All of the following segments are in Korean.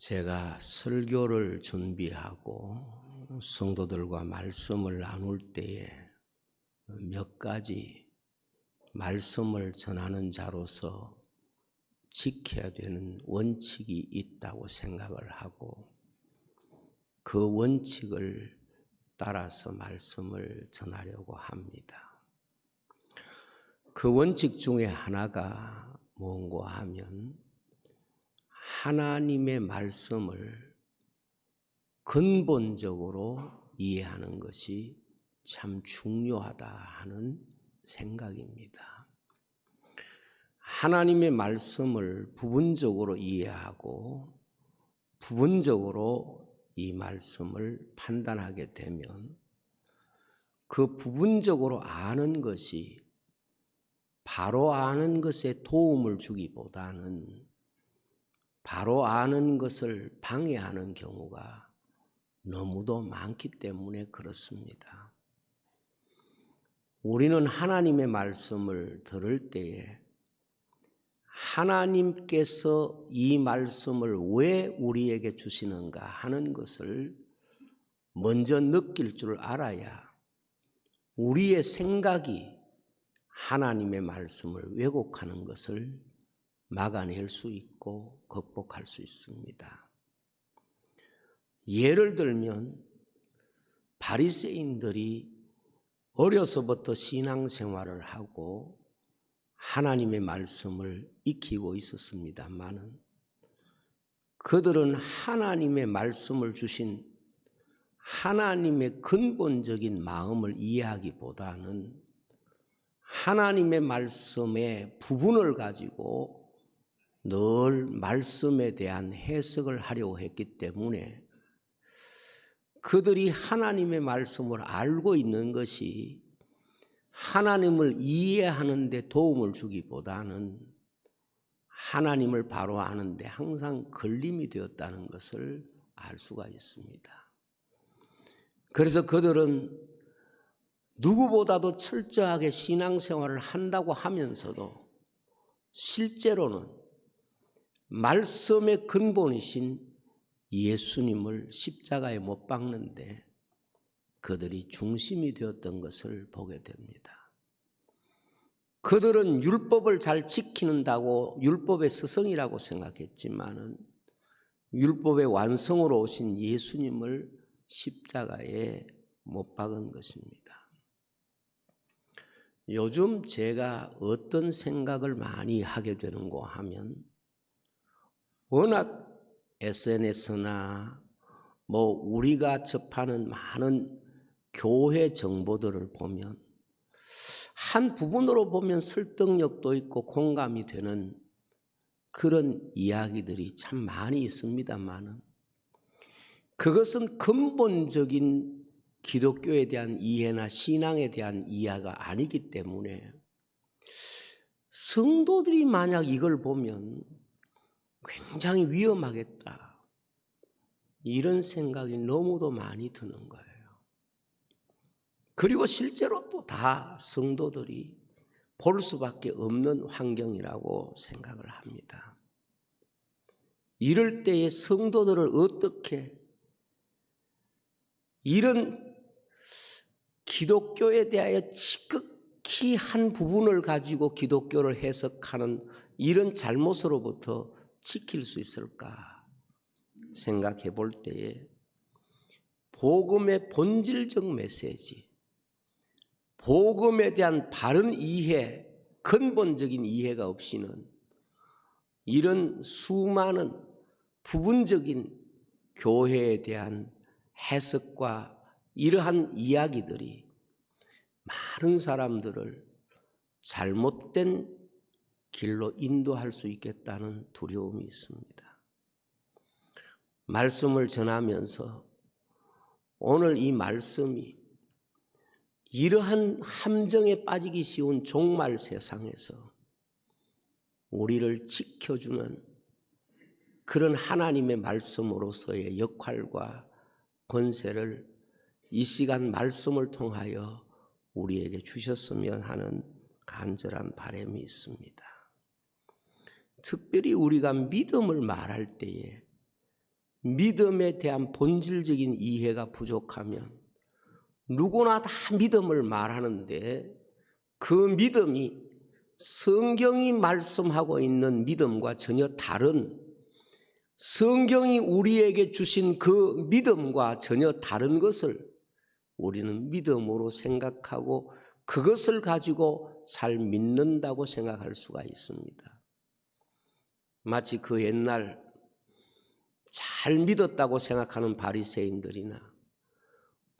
제가 설교를 준비하고 성도들과 말씀을 나눌 때에 몇 가지 말씀을 전하는 자로서 지켜야 되는 원칙이 있다고 생각을 하고 그 원칙을 따라서 말씀을 전하려고 합니다. 그 원칙 중에 하나가 뭔가 하면 하나님의 말씀을 근본적으로 이해하는 것이 참 중요하다 하는 생각입니다. 하나님의 말씀을 부분적으로 이해하고 부분적으로 이 말씀을 판단하게 되면 그 부분적으로 아는 것이 바로 아는 것에 도움을 주기보다는 바로 아는 것을 방해하는 경우가 너무도 많기 때문에 그렇습니다. 우리는 하나님의 말씀을 들을 때에 하나님께서 이 말씀을 왜 우리에게 주시는가 하는 것을 먼저 느낄 줄 알아야 우리의 생각이 하나님의 말씀을 왜곡하는 것을 막아낼 수 있고 극복할 수 있습니다. 예를 들면 바리새인들이 어려서부터 신앙생활을 하고 하나님의 말씀을 익히고 있었습니다마는 그들은 하나님의 말씀을 주신 하나님의 근본적인 마음을 이해하기보다는 하나님의 말씀의 부분을 가지고 늘 말씀에 대한 해석을 하려고 했기 때문에 그들이 하나님의 말씀을 알고 있는 것이 하나님을 이해하는 데 도움을 주기보다는 하나님을 바로 아는데 항상 걸림이 되었다는 것을 알 수가 있습니다. 그래서 그들은 누구보다도 철저하게 신앙생활을 한다고 하면서도 실제로는 말씀의 근본이신 예수님을 십자가에 못 박는데 그들이 중심이 되었던 것을 보게 됩니다. 그들은 율법을 잘 지키는다고 율법의 스승이라고 생각했지만은 율법의 완성으로 오신 예수님을 십자가에 못 박은 것입니다. 요즘 제가 어떤 생각을 많이 하게 되는가 하면 워낙 SNS나 우리가 접하는 많은 교회 정보들을 보면 한 부분으로 보면 설득력도 있고 공감이 되는 그런 이야기들이 참 많이 있습니다만은 그것은 근본적인 기독교에 대한 이해나 신앙에 대한 이해가 아니기 때문에 성도들이 만약 이걸 보면 굉장히 위험하겠다 이런 생각이 너무도 많이 드는 거예요. 그리고 실제로 또 다 성도들이 볼 수밖에 없는 환경이라고 생각을 합니다. 이럴 때에 성도들을 어떻게 이런 기독교에 대하여 지극히 한 부분을 가지고 기독교를 해석하는 이런 잘못으로부터 지킬 수 있을까 생각해 볼 때에 복음의 본질적 메시지, 복음에 대한 바른 이해, 근본적인 이해가 없이는 이런 수많은 부분적인 교회에 대한 해석과 이러한 이야기들이 많은 사람들을 잘못된 길로 인도할 수 있겠다는 두려움이 있습니다. 말씀을 전하면서 오늘 이 말씀이 이러한 함정에 빠지기 쉬운 종말 세상에서 우리를 지켜주는 그런 하나님의 말씀으로서의 역할과 권세를 이 시간 말씀을 통하여 우리에게 주셨으면 하는 간절한 바람이 있습니다. 특별히 우리가 믿음을 말할 때에 믿음에 대한 본질적인 이해가 부족하면 누구나 다 믿음을 말하는데 그 믿음이 성경이 말씀하고 있는 믿음과 전혀 다른, 성경이 우리에게 주신 그 믿음과 전혀 다른 것을 우리는 믿음으로 생각하고 그것을 가지고 잘 믿는다고 생각할 수가 있습니다. 마치 그 옛날 잘 믿었다고 생각하는 바리새인들이나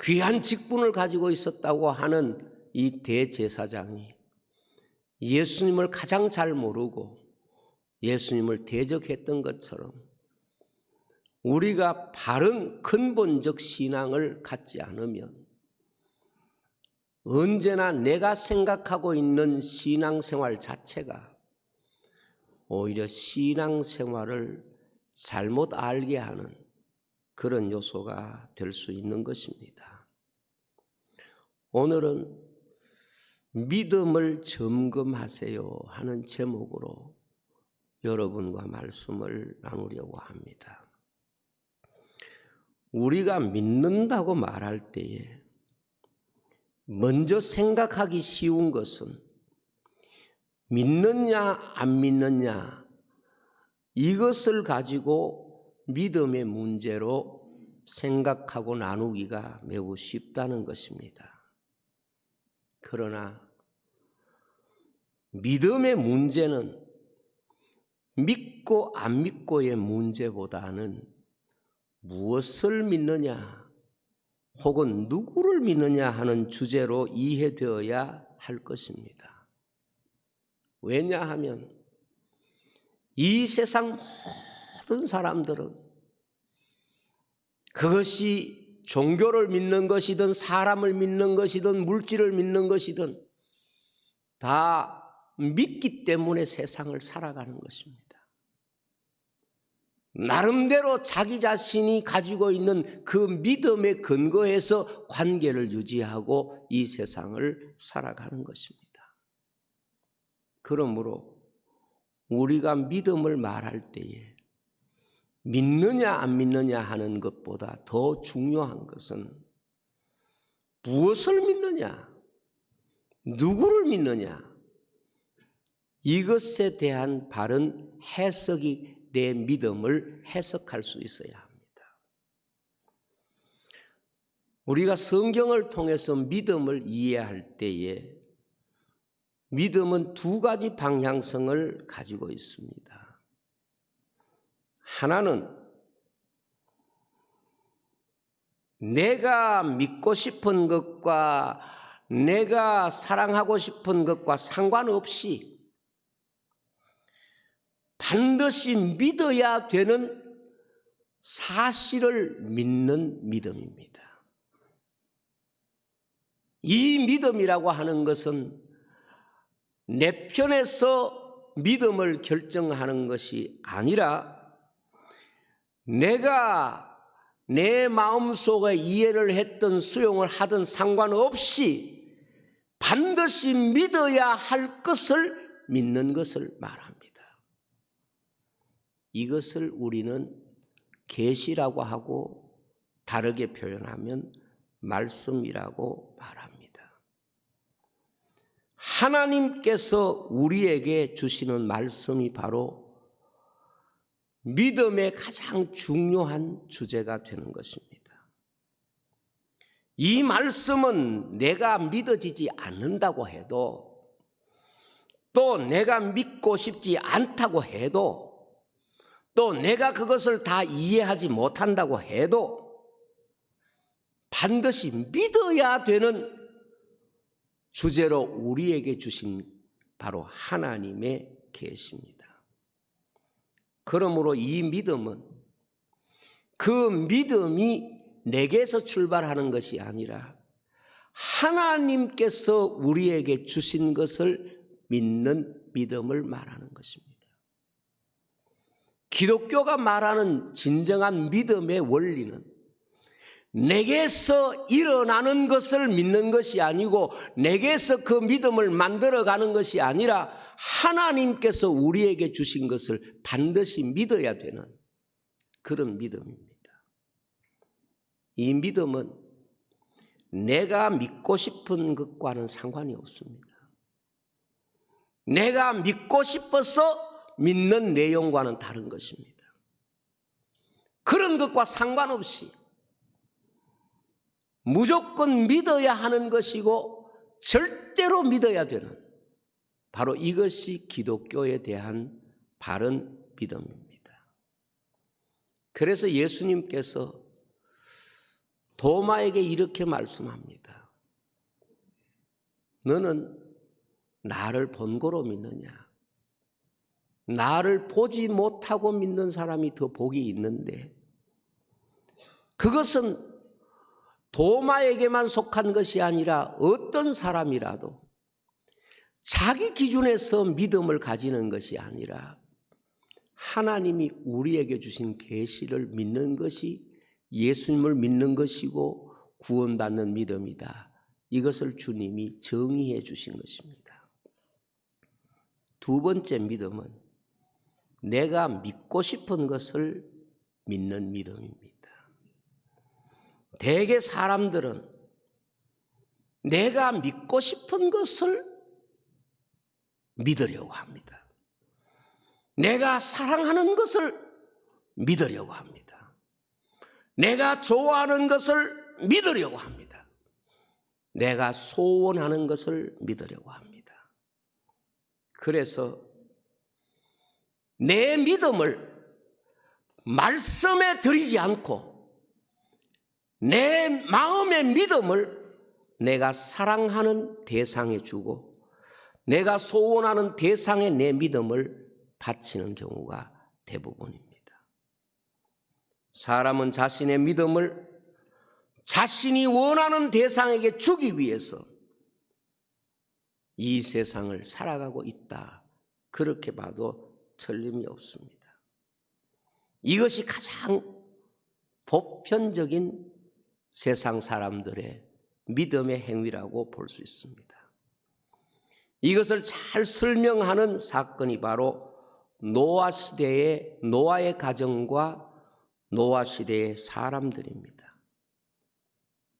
귀한 직분을 가지고 있었다고 하는 이 대제사장이 예수님을 가장 잘 모르고 예수님을 대적했던 것처럼 우리가 바른 근본적 신앙을 갖지 않으면 언제나 내가 생각하고 있는 신앙생활 자체가 오히려 신앙생활을 잘못 알게 하는 그런 요소가 될 수 있는 것입니다. 오늘은 믿음을 점검하세요 하는 제목으로 여러분과 말씀을 나누려고 합니다. 우리가 믿는다고 말할 때에 먼저 생각하기 쉬운 것은 믿느냐 안 믿느냐 이것을 가지고 믿음의 문제로 생각하고 나누기가 매우 쉽다는 것입니다. 그러나 믿음의 문제는 믿고 안 믿고의 문제보다는 무엇을 믿느냐 혹은 누구를 믿느냐 하는 주제로 이해되어야 할 것입니다. 왜냐하면 이 세상 모든 사람들은 그것이 종교를 믿는 것이든 사람을 믿는 것이든 물질을 믿는 것이든 다 믿기 때문에 세상을 살아가는 것입니다. 나름대로 자기 자신이 가지고 있는 그 믿음의 근거에서 관계를 유지하고 이 세상을 살아가는 것입니다. 그러므로 우리가 믿음을 말할 때에 믿느냐 안 믿느냐 하는 것보다 더 중요한 것은 무엇을 믿느냐, 누구를 믿느냐 이것에 대한 바른 해석이 내 믿음을 해석할 수 있어야 합니다. 우리가 성경을 통해서 믿음을 이해할 때에 믿음은 두 가지 방향성을 가지고 있습니다. 하나는 내가 믿고 싶은 것과 내가 사랑하고 싶은 것과 상관없이 반드시 믿어야 되는 사실을 믿는 믿음입니다. 이 믿음이라고 하는 것은 내 편에서 믿음을 결정하는 것이 아니라 내가 내 마음속에 이해를 했던 수용을 하든 상관없이 반드시 믿어야 할 것을 믿는 것을 말합니다. 이것을 우리는 계시라고 하고 다르게 표현하면 말씀이라고 말합니다. 하나님께서 우리에게 주시는 말씀이 바로 믿음의 가장 중요한 주제가 되는 것입니다. 이 말씀은 내가 믿어지지 않는다고 해도 또 내가 믿고 싶지 않다고 해도 또 내가 그것을 다 이해하지 못한다고 해도 반드시 믿어야 되는 주제로 우리에게 주신 바로 하나님의 계시입니다. 그러므로 이 믿음은 그 믿음이 내게서 출발하는 것이 아니라 하나님께서 우리에게 주신 것을 믿는 믿음을 말하는 것입니다. 기독교가 말하는 진정한 믿음의 원리는 내게서 일어나는 것을 믿는 것이 아니고 내게서 그 믿음을 만들어가는 것이 아니라 하나님께서 우리에게 주신 것을 반드시 믿어야 되는 그런 믿음입니다. 이 믿음은 내가 믿고 싶은 것과는 상관이 없습니다. 내가 믿고 싶어서 믿는 내용과는 다른 것입니다. 그런 것과 상관없이 무조건 믿어야 하는 것이고 절대로 믿어야 되는, 바로 이것이 기독교에 대한 바른 믿음입니다. 그래서 예수님께서 도마에게 이렇게 말씀합니다. 너는 나를 본거로 믿느냐? 나를 보지 못하고 믿는 사람이 더 복이 있는데, 그것은 도마에게만 속한 것이 아니라 어떤 사람이라도 자기 기준에서 믿음을 가지는 것이 아니라 하나님이 우리에게 주신 계시를 믿는 것이 예수님을 믿는 것이고 구원받는 믿음이다. 이것을 주님이 정의해 주신 것입니다. 두 번째 믿음은 내가 믿고 싶은 것을 믿는 믿음입니다. 대개 사람들은 내가 믿고 싶은 것을 믿으려고 합니다. 내가 사랑하는 것을 믿으려고 합니다. 내가 좋아하는 것을 믿으려고 합니다. 내가 소원하는 것을 믿으려고 합니다. 그래서 내 믿음을 말씀에 드리지 않고 내 마음의 믿음을 내가 사랑하는 대상에 주고 내가 소원하는 대상에 내 믿음을 바치는 경우가 대부분입니다. 사람은 자신의 믿음을 자신이 원하는 대상에게 주기 위해서 이 세상을 살아가고 있다. 그렇게 봐도 틀림이 없습니다. 이것이 가장 보편적인 세상 사람들의 믿음의 행위라고 볼 수 있습니다. 이것을 잘 설명하는 사건이 바로 노아 시대의 노아의 가정과 노아 시대의 사람들입니다.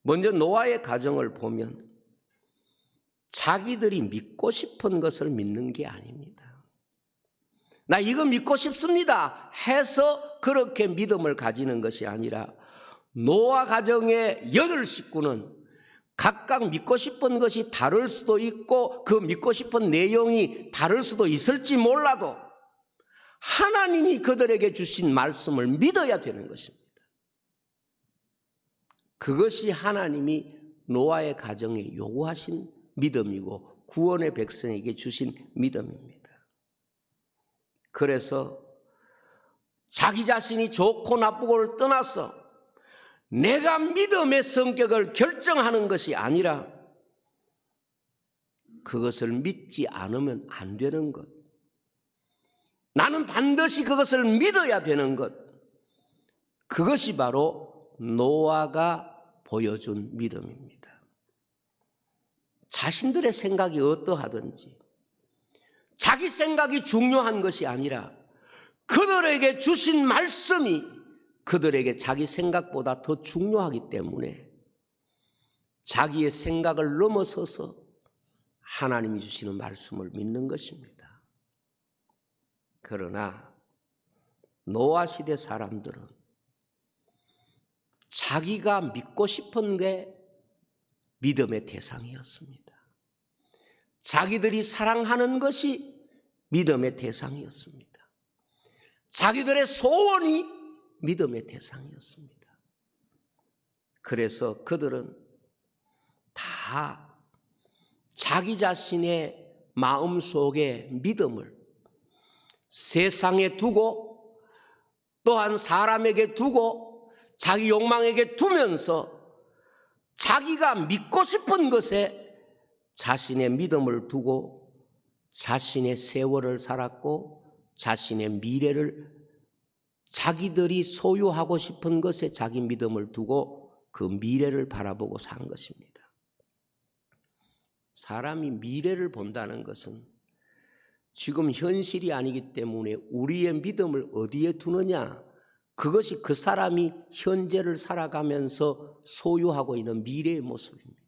먼저 노아의 가정을 보면 자기들이 믿고 싶은 것을 믿는 게 아닙니다. 나 이거 믿고 싶습니다 해서 그렇게 믿음을 가지는 것이 아니라 노아 가정의 8식구는 각각 믿고 싶은 것이 다를 수도 있고 그 믿고 싶은 내용이 다를 수도 있을지 몰라도 하나님이 그들에게 주신 말씀을 믿어야 되는 것입니다. 그것이 하나님이 노아의 가정에 요구하신 믿음이고 구원의 백성에게 주신 믿음입니다. 그래서 자기 자신이 좋고 나쁘고를 떠나서 내가 믿음의 성격을 결정하는 것이 아니라 그것을 믿지 않으면 안 되는 것, 나는 반드시 그것을 믿어야 되는 것, 그것이 바로 노아가 보여준 믿음입니다. 자신들의 생각이 어떠하든지 자기 생각이 중요한 것이 아니라 그들에게 주신 말씀이 그들에게 자기 생각보다 더 중요하기 때문에 자기의 생각을 넘어서서 하나님이 주시는 말씀을 믿는 것입니다. 그러나 노아 시대 사람들은 자기가 믿고 싶은 게 믿음의 대상이었습니다. 자기들이 사랑하는 것이 믿음의 대상이었습니다. 자기들의 소원이 믿음의 대상이었습니다. 그래서 그들은 다 자기 자신의 마음속에 믿음을 세상에 두고 또한 사람에게 두고 자기 욕망에게 두면서 자기가 믿고 싶은 것에 자신의 믿음을 두고 자신의 세월을 살았고 자신의 미래를 자기들이 소유하고 싶은 것에 자기 믿음을 두고 그 미래를 바라보고 산 것입니다. 사람이 미래를 본다는 것은 지금 현실이 아니기 때문에 우리의 믿음을 어디에 두느냐, 그것이 그 사람이 현재를 살아가면서 소유하고 있는 미래의 모습입니다.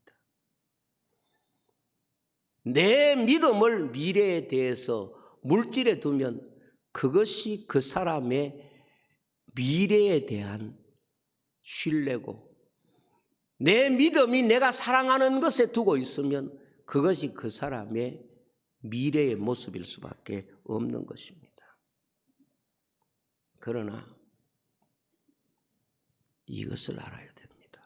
내 믿음을 미래에 대해서 물질에 두면 그것이 그 사람의 미래에 대한 신뢰고, 내 믿음이 내가 사랑하는 것에 두고 있으면 그것이 그 사람의 미래의 모습일 수밖에 없는 것입니다. 그러나 이것을 알아야 됩니다.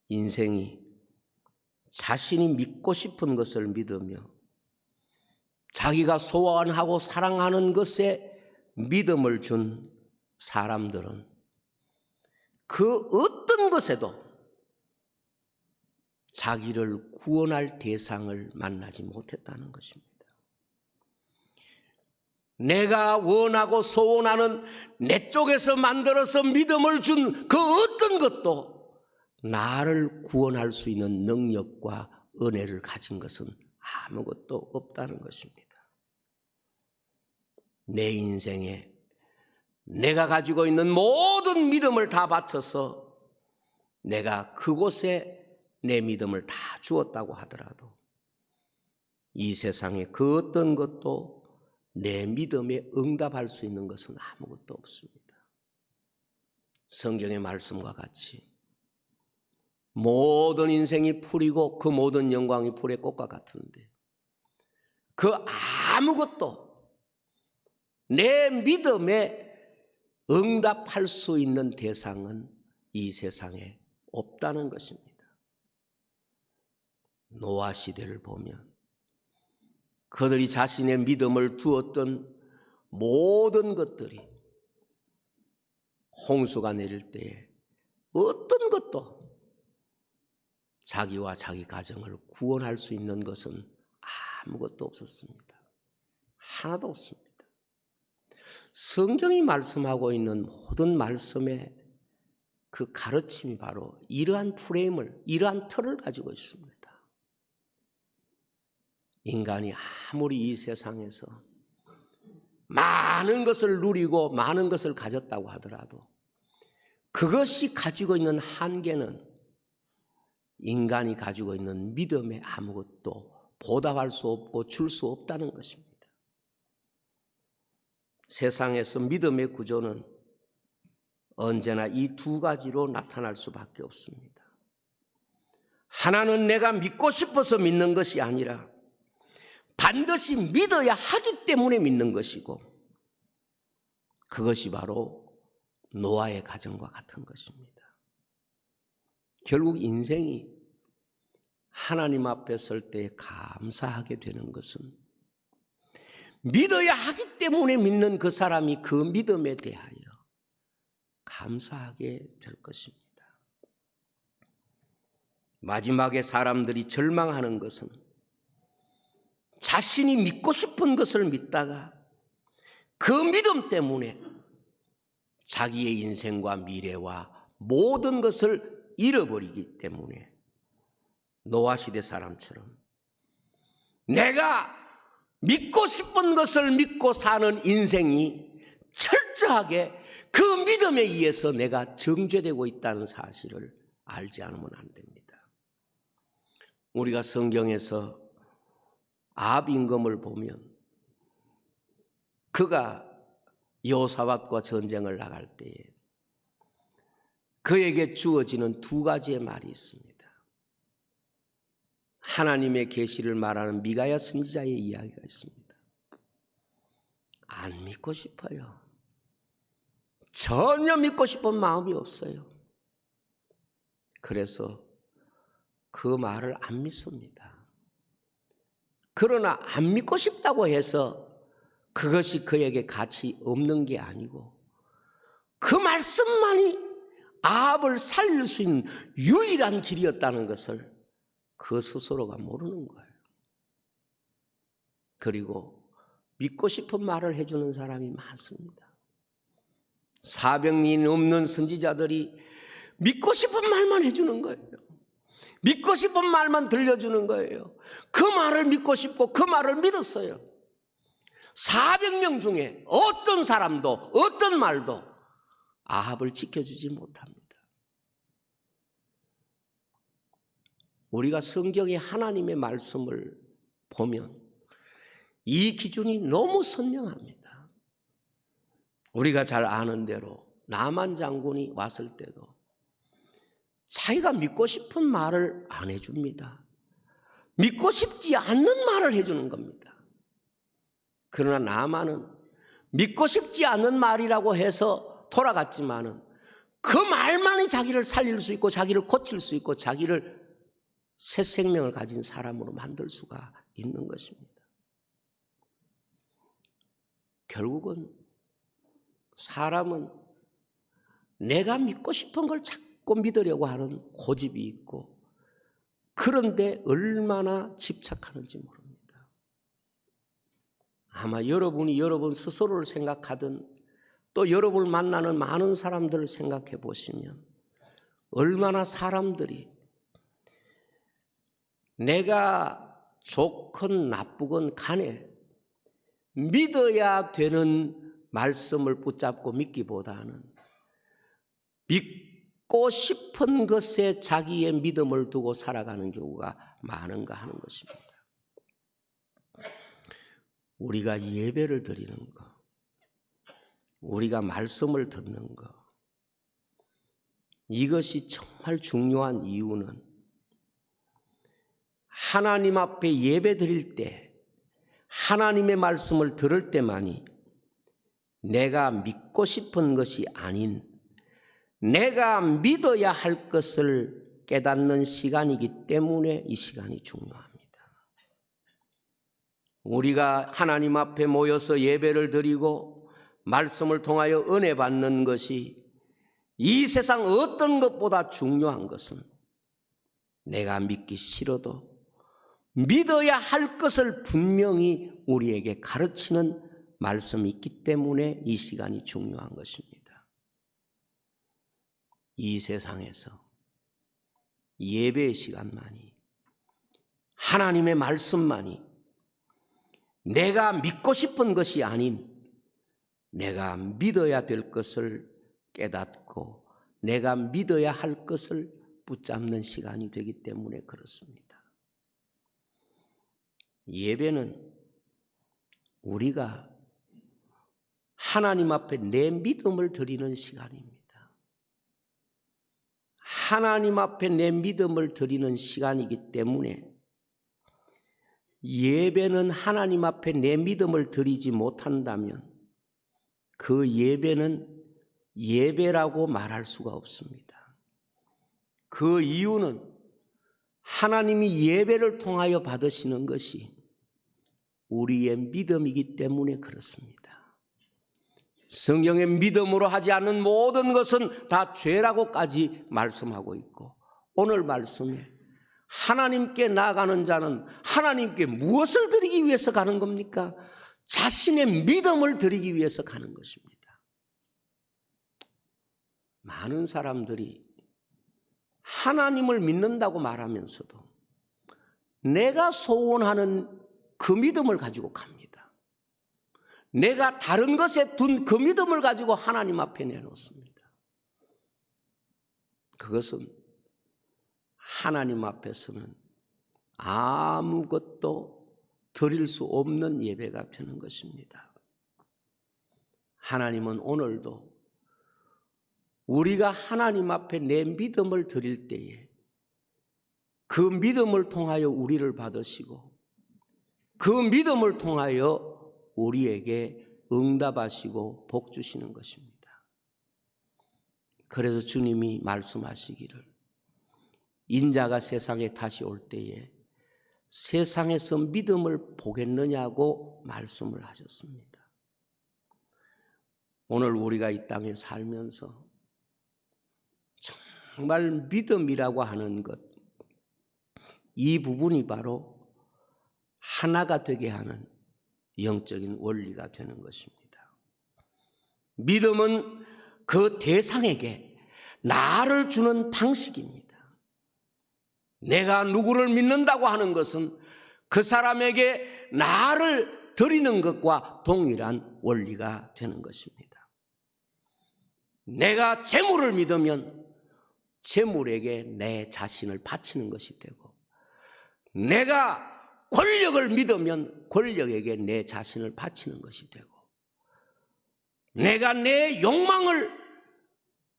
인생이 자신이 믿고 싶은 것을 믿으며 자기가 소원하고 사랑하는 것에 믿음을 준 사람들은 그 어떤 것에도 자기를 구원할 대상을 만나지 못했다는 것입니다. 내가 원하고 소원하는 내 쪽에서 만들어서 믿음을 준 그 어떤 것도 나를 구원할 수 있는 능력과 은혜를 가진 것은 아무것도 없다는 것입니다. 내 인생에 내가 가지고 있는 모든 믿음을 다 바쳐서 내가 그곳에 내 믿음을 다 주었다고 하더라도 이 세상에 그 어떤 것도 내 믿음에 응답할 수 있는 것은 아무것도 없습니다. 성경의 말씀과 같이 모든 인생이 풀이고 그 모든 영광이 풀의 꽃과 같은데 그 아무것도 내 믿음에 응답할 수 있는 대상은 이 세상에 없다는 것입니다. 노아 시대를 보면 그들이 자신의 믿음을 두었던 모든 것들이 홍수가 내릴 때에 어떤 것도 자기와 자기 가정을 구원할 수 있는 것은 아무것도 없었습니다. 하나도 없습니다. 성경이 말씀하고 있는 모든 말씀의 그 가르침이 바로 이러한 프레임을, 이러한 틀을 가지고 있습니다. 인간이 아무리 이 세상에서 많은 것을 누리고 많은 것을 가졌다고 하더라도 그것이 가지고 있는 한계는 인간이 가지고 있는 믿음에 아무것도 보답할 수 없고 줄 수 없다는 것입니다. 세상에서 믿음의 구조는 언제나 이 두 가지로 나타날 수밖에 없습니다. 하나는 내가 믿고 싶어서 믿는 것이 아니라 반드시 믿어야 하기 때문에 믿는 것이고, 그것이 바로 노아의 가정과 같은 것입니다. 결국 인생이 하나님 앞에 설 때 감사하게 되는 것은 믿어야 하기 때문에 믿는 그 사람이 그 믿음에 대하여 감사하게 될 것입니다. 마지막에 사람들이 절망하는 것은 자신이 믿고 싶은 것을 믿다가 그 믿음 때문에 자기의 인생과 미래와 모든 것을 잃어버리기 때문에 노아 시대 사람처럼 내가 믿고 싶은 것을 믿고 사는 인생이 철저하게 그 믿음에 의해서 내가 정죄되고 있다는 사실을 알지 않으면 안 됩니다. 우리가 성경에서 아합 임금을 보면 그가 여호사밧과 전쟁을 나갈 때에 그에게 주어지는 두 가지의 말이 있습니다. 하나님의 계시를 말하는 미가야 선지자의 이야기가 있습니다. 안 믿고 싶어요. 전혀 믿고 싶은 마음이 없어요. 그래서 그 말을 안 믿습니다. 그러나 안 믿고 싶다고 해서 그것이 그에게 가치 없는 게 아니고 그 말씀만이 아합을 살릴 수 있는 유일한 길이었다는 것을 그 스스로가 모르는 거예요. 그리고 믿고 싶은 말을 해주는 사람이 많습니다. 400인 넘는 선지자들이 믿고 싶은 말만 해주는 거예요. 믿고 싶은 말만 들려주는 거예요. 그 말을 믿고 싶고 그 말을 믿었어요. 400명 중에 어떤 사람도 어떤 말도 아합을 지켜주지 못합니다. 우리가 성경의 하나님의 말씀을 보면 이 기준이 너무 선명합니다. 우리가 잘 아는 대로 나만 장군이 왔을 때도 자기가 믿고 싶은 말을 안 해줍니다. 믿고 싶지 않는 말을 해주는 겁니다. 그러나 나만은 믿고 싶지 않는 말이라고 해서 돌아갔지만은 그 말만이 자기를 살릴 수 있고 자기를 고칠 수 있고 자기를 새 생명을 가진 사람으로 만들 수가 있는 것입니다. 결국은 사람은 내가 믿고 싶은 걸 자꾸 믿으려고 하는 고집이 있고 그런데 얼마나 집착하는지 모릅니다. 아마 여러분이 여러분 스스로를 생각하든 또 여러분을 만나는 많은 사람들을 생각해 보시면 얼마나 사람들이 내가 좋건 나쁘건 간에 믿어야 되는 말씀을 붙잡고 믿기보다는 믿고 싶은 것에 자기의 믿음을 두고 살아가는 경우가 많은가 하는 것입니다. 우리가 예배를 드리는 것, 우리가 말씀을 듣는 것, 이것이 정말 중요한 이유는 하나님 앞에 예배 드릴 때 하나님의 말씀을 들을 때만이 내가 믿고 싶은 것이 아닌 내가 믿어야 할 것을 깨닫는 시간이기 때문에 이 시간이 중요합니다. 우리가 하나님 앞에 모여서 예배를 드리고 말씀을 통하여 은혜 받는 것이 이 세상 어떤 것보다 중요한 것은 내가 믿기 싫어도 믿어야 할 것을 분명히 우리에게 가르치는 말씀이 있기 때문에 이 시간이 중요한 것입니다. 이 세상에서 예배의 시간만이 하나님의 말씀만이 내가 믿고 싶은 것이 아닌 내가 믿어야 될 것을 깨닫고 내가 믿어야 할 것을 붙잡는 시간이 되기 때문에 그렇습니다. 예배는 우리가 하나님 앞에 내 믿음을 드리는 시간입니다. 하나님 앞에 내 믿음을 드리는 시간이기 때문에 예배는 하나님 앞에 내 믿음을 드리지 못한다면 그 예배는 예배라고 말할 수가 없습니다. 그 이유는 하나님이 예배를 통하여 받으시는 것이 우리의 믿음이기 때문에 그렇습니다. 성경의 믿음으로 하지 않는 모든 것은 다 죄라고까지 말씀하고 있고 오늘 말씀에 하나님께 나아가는 자는 하나님께 무엇을 드리기 위해서 가는 겁니까? 자신의 믿음을 드리기 위해서 가는 것입니다. 많은 사람들이 하나님을 믿는다고 말하면서도 내가 소원하는 그 믿음을 가지고 갑니다. 내가 다른 것에 둔 그 믿음을 가지고 하나님 앞에 내놓습니다. 그것은 하나님 앞에서는 아무것도 드릴 수 없는 예배가 되는 것입니다. 하나님은 오늘도 우리가 하나님 앞에 내 믿음을 드릴 때에 그 믿음을 통하여 우리를 받으시고 그 믿음을 통하여 우리에게 응답하시고 복 주시는 것입니다. 그래서 주님이 말씀하시기를 인자가 세상에 다시 올 때에 세상에서 믿음을 보겠느냐고 말씀을 하셨습니다. 오늘 우리가 이 땅에 살면서 정말 믿음이라고 하는 것, 이 부분이 바로 하나가 되게 하는 영적인 원리가 되는 것입니다. 믿음은 그 대상에게 나를 주는 방식입니다. 내가 누구를 믿는다고 하는 것은 그 사람에게 나를 드리는 것과 동일한 원리가 되는 것입니다. 내가 재물을 믿으면 재물에게 내 자신을 바치는 것이 되고, 내가 권력을 믿으면 권력에게 내 자신을 바치는 것이 되고, 내가 내 욕망을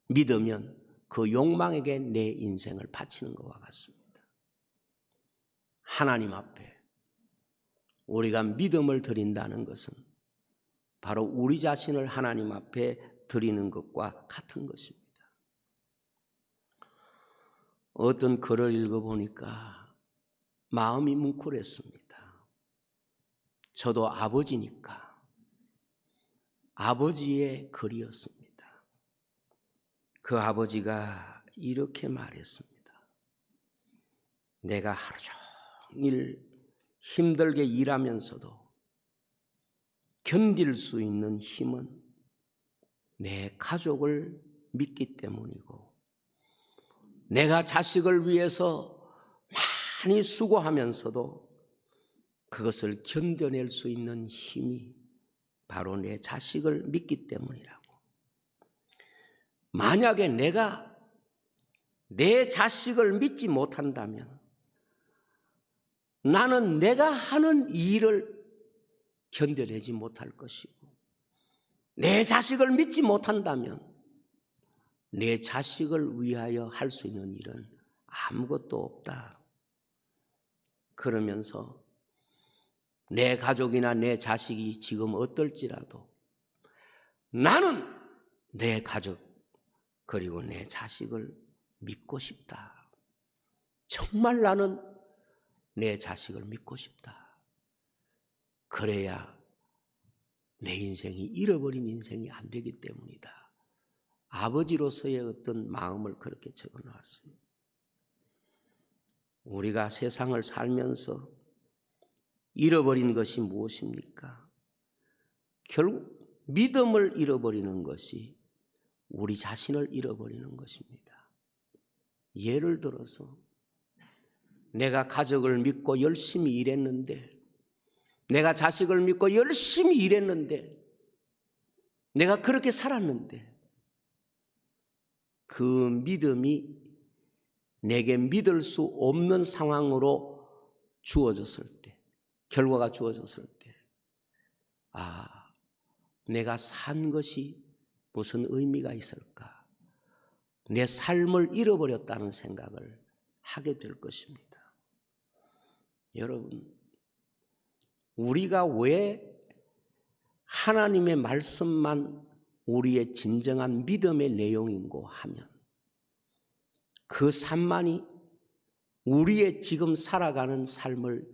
믿으면 그 욕망에게 내 인생을 바치는 것과 같습니다. 하나님 앞에 우리가 믿음을 드린다는 것은 바로 우리 자신을 하나님 앞에 드리는 것과 같은 것입니다. 어떤 글을 읽어보니까 마음이 뭉클했습니다. 저도 아버지니까 아버지의 글이었습니다. 그 아버지가 이렇게 말했습니다. 내가 하루 종일 힘들게 일하면서도 견딜 수 있는 힘은 내 가족을 믿기 때문이고, 내가 자식을 위해서 많이 수고하면서도 그것을 견뎌낼 수 있는 힘이 바로 내 자식을 믿기 때문이라고. 만약에 내가 내 자식을 믿지 못한다면 나는 내가 하는 일을 견뎌내지 못할 것이고, 내 자식을 믿지 못한다면 내 자식을 위하여 할 수 있는 일은 아무것도 없다. 그러면서 내 가족이나 내 자식이 지금 어떨지라도 나는 내 가족 그리고 내 자식을 믿고 싶다. 정말 나는 내 자식을 믿고 싶다. 그래야 내 인생이 잃어버린 인생이 안 되기 때문이다. 아버지로서의 어떤 마음을 그렇게 적어놨어요. 우리가 세상을 살면서 잃어버린 것이 무엇입니까? 결국 믿음을 잃어버리는 것이 우리 자신을 잃어버리는 것입니다. 예를 들어서 내가 가족을 믿고 열심히 일했는데, 내가 자식을 믿고 열심히 일했는데, 내가 그렇게 살았는데 그 믿음이 내게 믿을 수 없는 상황으로 주어졌을 때, 결과가 주어졌을 때, 내가 산 것이 무슨 의미가 있을까? 내 삶을 잃어버렸다는 생각을 하게 될 것입니다. 여러분, 우리가 왜 하나님의 말씀만 우리의 진정한 믿음의 내용인고 하면 그 삶만이 우리의 지금 살아가는 삶을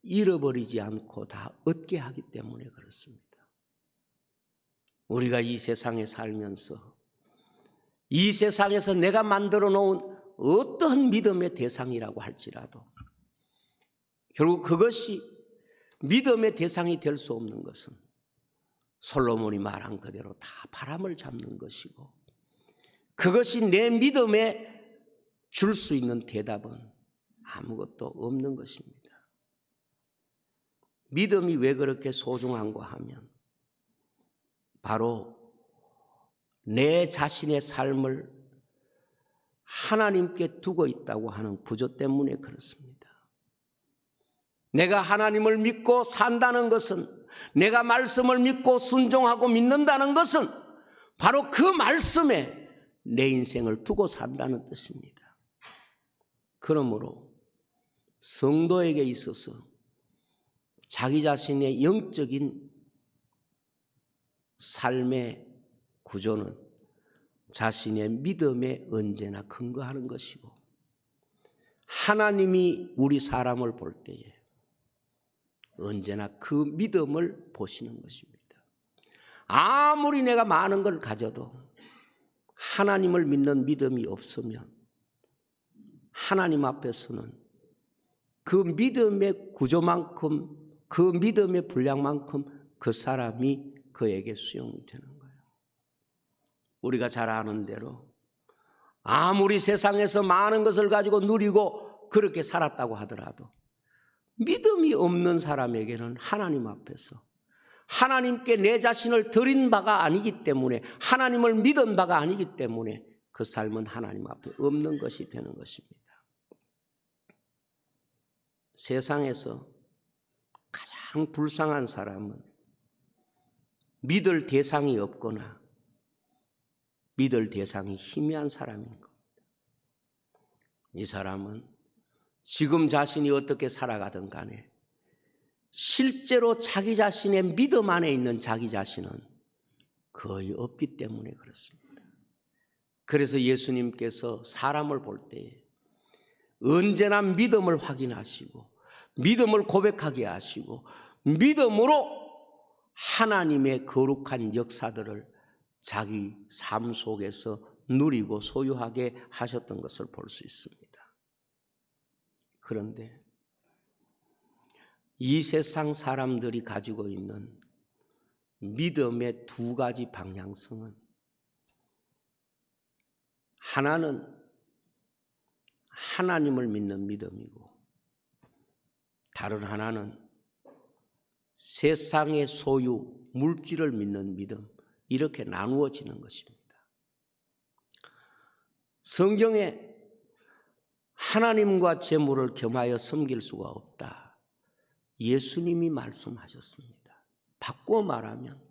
잃어버리지 않고 다 얻게 하기 때문에 그렇습니다. 우리가 이 세상에 살면서 이 세상에서 내가 만들어 놓은 어떠한 믿음의 대상이라고 할지라도 결국 그것이 믿음의 대상이 될 수 없는 것은 솔로몬이 말한 그대로 다 바람을 잡는 것이고, 그것이 내 믿음에 줄 수 있는 대답은 아무것도 없는 것입니다. 믿음이 왜 그렇게 소중한가 하면 바로 내 자신의 삶을 하나님께 두고 있다고 하는 구조 때문에 그렇습니다. 내가 하나님을 믿고 산다는 것은, 내가 말씀을 믿고 순종하고 믿는다는 것은 바로 그 말씀에 내 인생을 두고 산다는 뜻입니다. 그러므로 성도에게 있어서 자기 자신의 영적인 삶의 구조는 자신의 믿음에 언제나 근거하는 것이고, 하나님이 우리 사람을 볼 때에 언제나 그 믿음을 보시는 것입니다. 아무리 내가 많은 걸 가져도 하나님을 믿는 믿음이 없으면 하나님 앞에서는 그 믿음의 구조만큼, 그 믿음의 분량만큼 그 사람이 그에게 수용이 되는 거예요. 우리가 잘 아는 대로 아무리 세상에서 많은 것을 가지고 누리고 그렇게 살았다고 하더라도 믿음이 없는 사람에게는 하나님 앞에서 하나님께 내 자신을 드린 바가 아니기 때문에, 하나님을 믿은 바가 아니기 때문에 그 삶은 하나님 앞에 없는 것이 되는 것입니다. 세상에서 가장 불쌍한 사람은 믿을 대상이 없거나 믿을 대상이 희미한 사람인 겁니다. 이 사람은 지금 자신이 어떻게 살아가든 간에 실제로 자기 자신의 믿음 안에 있는 자기 자신은 거의 없기 때문에 그렇습니다. 그래서 예수님께서 사람을 볼 때 언제나 믿음을 확인하시고 믿음을 고백하게 하시고 믿음으로 하나님의 거룩한 역사들을 자기 삶 속에서 누리고 소유하게 하셨던 것을 볼 수 있습니다. 그런데 이 세상 사람들이 가지고 있는 믿음의 두 가지 방향성은, 하나는 하나님을 믿는 믿음이고 다른 하나는 세상의 소유, 물질을 믿는 믿음, 이렇게 나누어지는 것입니다. 성경에 하나님과 재물을 겸하여 섬길 수가 없다, 예수님이 말씀하셨습니다. 바꾸어 말하면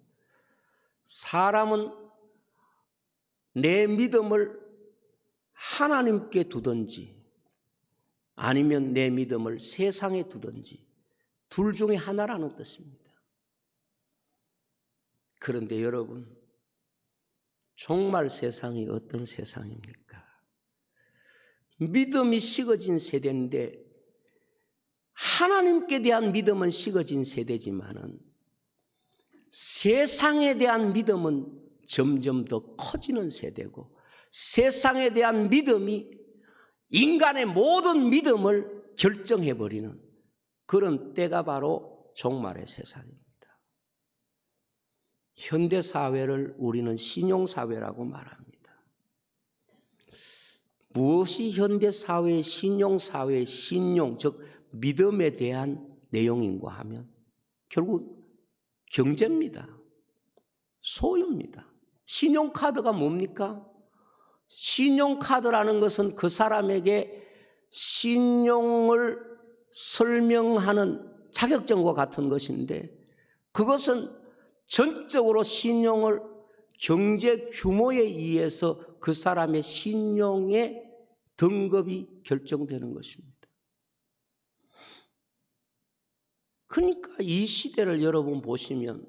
사람은 내 믿음을 하나님께 두든지 아니면 내 믿음을 세상에 두든지 둘 중에 하나라는 뜻입니다. 그런데 여러분, 정말 세상이 어떤 세상입니까? 믿음이 식어진 세대인데, 하나님께 대한 믿음은 식어진 세대지만은 세상에 대한 믿음은 점점 더 커지는 세대고, 세상에 대한 믿음이 인간의 모든 믿음을 결정해버리는 그런 때가 바로 종말의 세상입니다. 현대사회를 우리는 신용사회라고 말합니다. 무엇이 현대사회의 신용사회의 신용, 즉 믿음에 대한 내용인가 하면 결국 경제입니다. 소유입니다. 신용카드가 뭡니까? 신용카드라는 것은 그 사람에게 신용을 설명하는 자격증과 같은 것인데, 그것은 전적으로 신용을 경제 규모에 의해서 그 사람의 신용의 등급이 결정되는 것입니다. 그러니까 이 시대를 여러분 보시면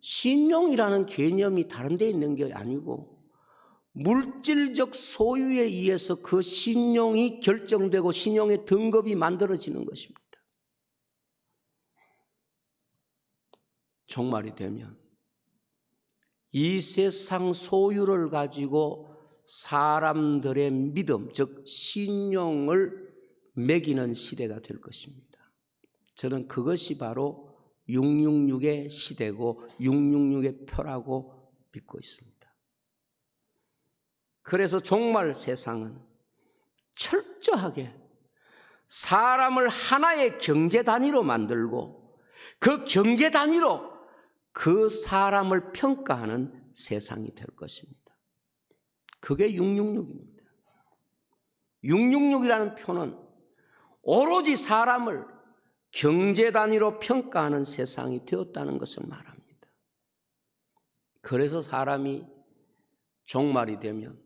신용이라는 개념이 다른 데 있는 게 아니고 물질적 소유에 의해서 그 신용이 결정되고 신용의 등급이 만들어지는 것입니다. 종말이 되면 이 세상 소유를 가지고 사람들의 믿음, 즉 신용을 매기는 시대가 될 것입니다. 저는 그것이 바로 666의 시대고 666의 표라고 믿고 있습니다. 그래서 종말 세상은 철저하게 사람을 하나의 경제 단위로 만들고 그 경제 단위로 그 사람을 평가하는 세상이 될 것입니다. 그게 666입니다. 666이라는 표는 오로지 사람을 경제 단위로 평가하는 세상이 되었다는 것을 말합니다. 그래서 사람이 종말이 되면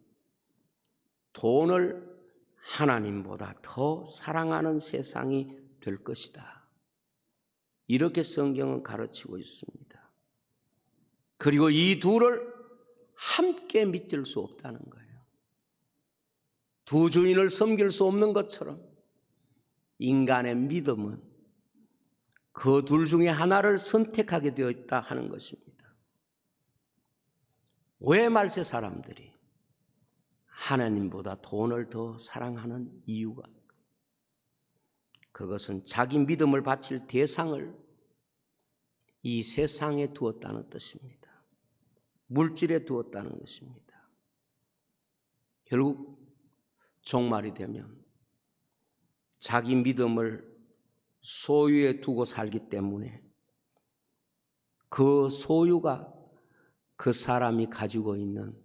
돈을 하나님보다 더 사랑하는 세상이 될 것이다, 이렇게 성경은 가르치고 있습니다. 그리고 이 둘을 함께 믿을 수 없다는 거예요. 두 주인을 섬길 수 없는 것처럼 인간의 믿음은 그 둘 중에 하나를 선택하게 되어 있다 하는 것입니다. 왜 말세 사람들이 하나님보다 돈을 더 사랑하는 이유가, 그것은 자기 믿음을 바칠 대상을 이 세상에 두었다는 뜻입니다. 물질에 두었다는 것입니다. 결국 종말이 되면 자기 믿음을 소유에 두고 살기 때문에 그 소유가 그 사람이 가지고 있는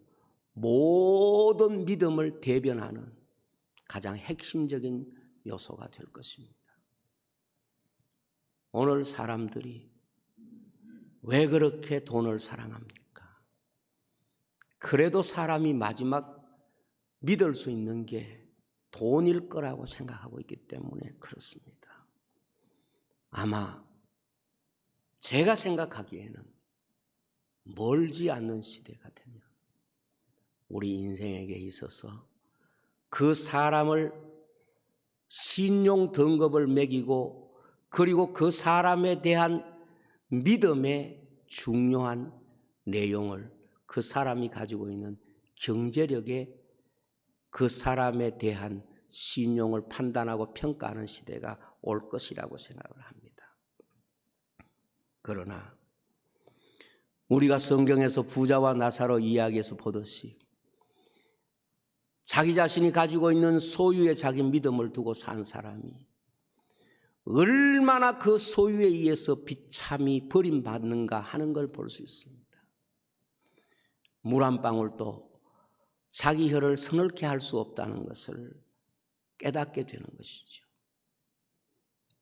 모든 믿음을 대변하는 가장 핵심적인 요소가 될 것입니다. 오늘 사람들이 왜 그렇게 돈을 사랑합니까? 그래도 사람이 마지막 믿을 수 있는 게 돈일 거라고 생각하고 있기 때문에 그렇습니다. 아마 제가 생각하기에는 멀지 않는 시대가 되면 우리 인생에게 있어서 그 사람을 신용 등급을 매기고 그리고 그 사람에 대한 믿음의 중요한 내용을 그 사람이 가지고 있는 경제력에 그 사람에 대한 신용을 판단하고 평가하는 시대가 올 것이라고 생각을 합니다. 그러나 우리가 성경에서 부자와 나사로 이야기에서 보듯이 자기 자신이 가지고 있는 소유에 자기 믿음을 두고 산 사람이 얼마나 그 소유에 의해서 비참히 버림받는가 하는 걸 볼 수 있습니다. 물 한 방울도 자기 혀를 서늘케 할 수 없다는 것을 깨닫게 되는 것이죠.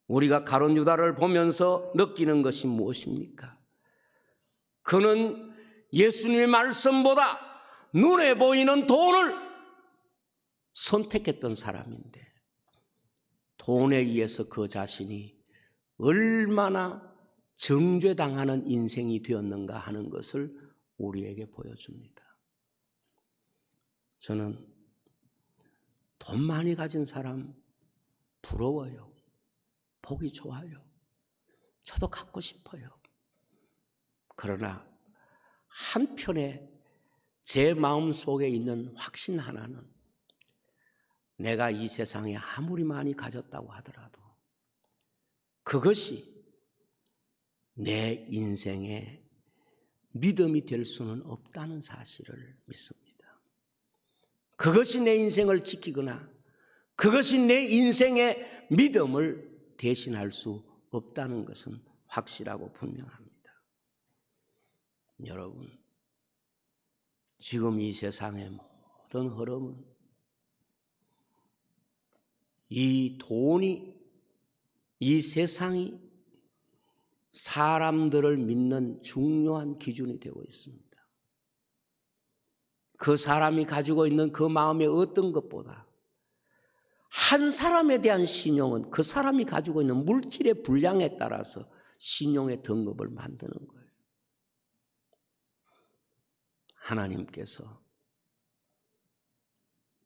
우리가 가룟 유다를 보면서 느끼는 것이 무엇입니까? 그는 예수님의 말씀보다 눈에 보이는 돈을 선택했던 사람인데 돈에 의해서 그 자신이 얼마나 정죄당하는 인생이 되었는가 하는 것을 우리에게 보여줍니다. 저는 돈 많이 가진 사람 부러워요. 보기 좋아요. 저도 갖고 싶어요. 그러나 한편에 제 마음속에 있는 확신 하나는 내가 이 세상에 아무리 많이 가졌다고 하더라도 그것이 내 인생의 믿음이 될 수는 없다는 사실을 믿습니다. 그것이 내 인생을 지키거나 그것이 내 인생의 믿음을 대신할 수 없다는 것은 확실하고 분명합니다. 여러분, 지금 이 세상의 모든 흐름은 이 돈이, 이 세상이 사람들을 믿는 중요한 기준이 되고 있습니다. 그 사람이 가지고 있는 그 마음의 어떤 것보다 한 사람에 대한 신용은 그 사람이 가지고 있는 물질의 분량에 따라서 신용의 등급을 만드는 거예요. 하나님께서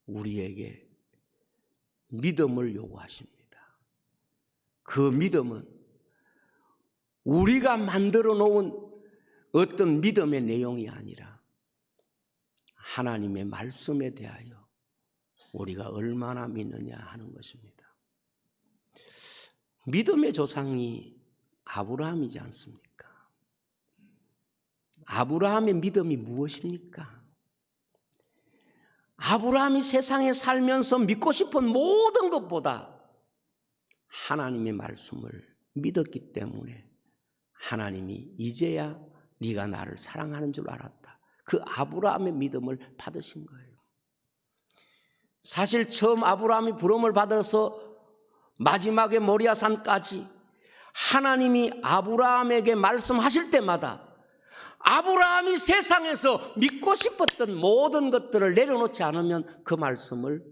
우리에게 믿음을 요구하십니다. 그 믿음은 우리가 만들어 놓은 어떤 믿음의 내용이 아니라 하나님의 말씀에 대하여 우리가 얼마나 믿느냐 하는 것입니다. 믿음의 조상이 아브라함이지 않습니까? 아브라함의 믿음이 무엇입니까? 아브라함이 세상에 살면서 믿고 싶은 모든 것보다 하나님의 말씀을 믿었기 때문에 하나님이 이제야 네가 나를 사랑하는 줄 알았다. 그 아브라함의 믿음을 받으신 거예요. 사실 처음 아브라함이 부름을 받아서 마지막에 모리아산까지 하나님이 아브라함에게 말씀하실 때마다 아브라함이 세상에서 믿고 싶었던 모든 것들을 내려놓지 않으면 그 말씀을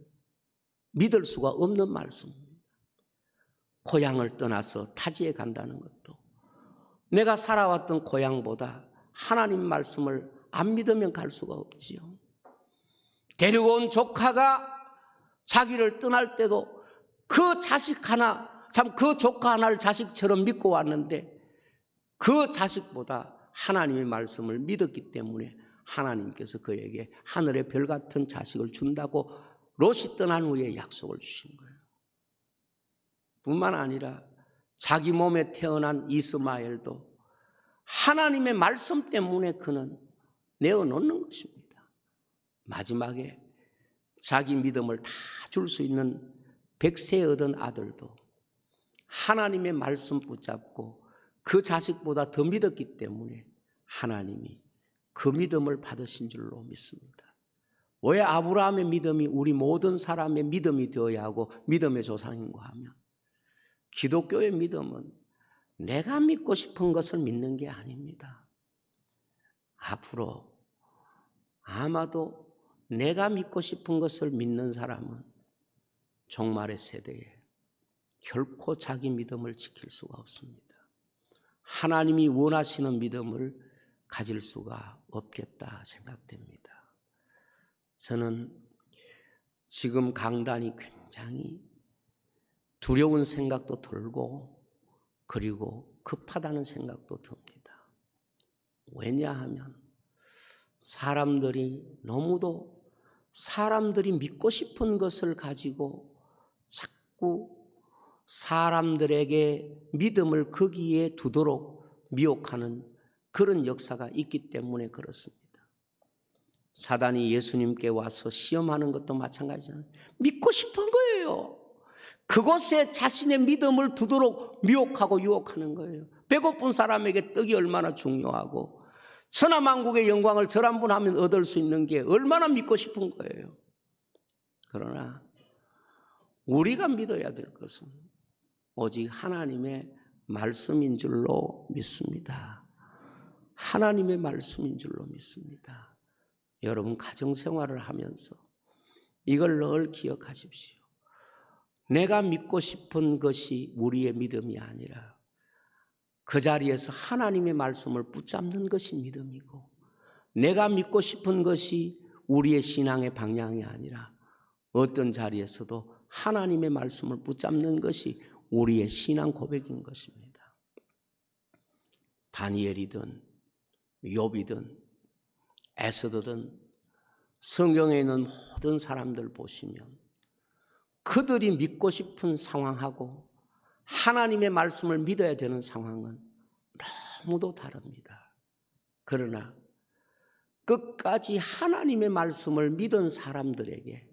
믿을 수가 없는 말씀입니다. 고향을 떠나서 타지에 간다는 것도 내가 살아왔던 고향보다 하나님 말씀을 안 믿으면 갈 수가 없지요. 데려온 조카가 자기를 떠날 때도 그 자식 하나, 참 그 조카 하나를 자식처럼 믿고 왔는데 그 자식보다 하나님의 말씀을 믿었기 때문에 하나님께서 그에게 하늘의 별 같은 자식을 준다고 롯이 떠난 후에 약속을 주신 거예요. 뿐만 아니라 자기 몸에 태어난 이스마엘도 하나님의 말씀 때문에 그는 내어놓는 것입니다. 마지막에 자기 믿음을 다 줄 수 있는 100세 얻은 아들도 하나님의 말씀 붙잡고 그 자식보다 더 믿었기 때문에 하나님이 그 믿음을 받으신 줄로 믿습니다. 왜 아브라함의 믿음이 우리 모든 사람의 믿음이 되어야 하고 믿음의 조상인가 하면, 기독교의 믿음은 내가 믿고 싶은 것을 믿는 게 아닙니다. 앞으로 아마도 내가 믿고 싶은 것을 믿는 사람은 종말의 세대에 결코 자기 믿음을 지킬 수가 없습니다. 하나님이 원하시는 믿음을 가질 수가 없겠다 생각됩니다. 저는 지금 강단이 굉장히 두려운 생각도 들고 그리고 급하다는 생각도 듭니다. 왜냐하면 사람들이 너무도 사람들이 믿고 싶은 것을 가지고 자꾸 사람들에게 믿음을 거기에 두도록 미혹하는 그런 역사가 있기 때문에 그렇습니다. 사단이 예수님께 와서 시험하는 것도 마찬가지잖아요. 믿고 싶은 거예요. 그곳에 자신의 믿음을 두도록 미혹하고 유혹하는 거예요. 배고픈 사람에게 떡이 얼마나 중요하고 천하만국의 영광을 절 한 번 하면 얻을 수 있는 게 얼마나 믿고 싶은 거예요. 그러나 우리가 믿어야 될 것은 오직 하나님의 말씀인 줄로 믿습니다. 하나님의 말씀인 줄로 믿습니다. 여러분 가정생활을 하면서 이걸 늘 기억하십시오. 내가 믿고 싶은 것이 우리의 믿음이 아니라 그 자리에서 하나님의 말씀을 붙잡는 것이 믿음이고, 내가 믿고 싶은 것이 우리의 신앙의 방향이 아니라 어떤 자리에서도 하나님의 말씀을 붙잡는 것이 우리의 신앙 고백인 것입니다. 다니엘이든 욥이든 에스더든 성경에 있는 모든 사람들 보시면 그들이 믿고 싶은 상황하고 하나님의 말씀을 믿어야 되는 상황은 너무도 다릅니다. 그러나 끝까지 하나님의 말씀을 믿은 사람들에게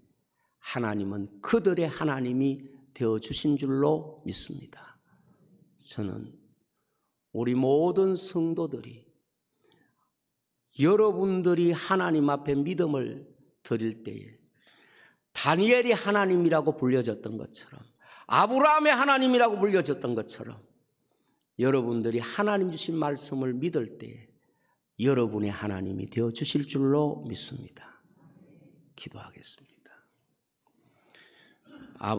하나님은 그들의 하나님이 되어주신 줄로 믿습니다. 저는 우리 모든 성도들이 여러분들이 하나님 앞에 믿음을 드릴 때에 다니엘이 하나님이라고 불려졌던 것처럼, 아브라함의 하나님이라고 불려졌던 것처럼 여러분들이 하나님 주신 말씀을 믿을 때에 여러분의 하나님이 되어주실 줄로 믿습니다. 기도하겠습니다.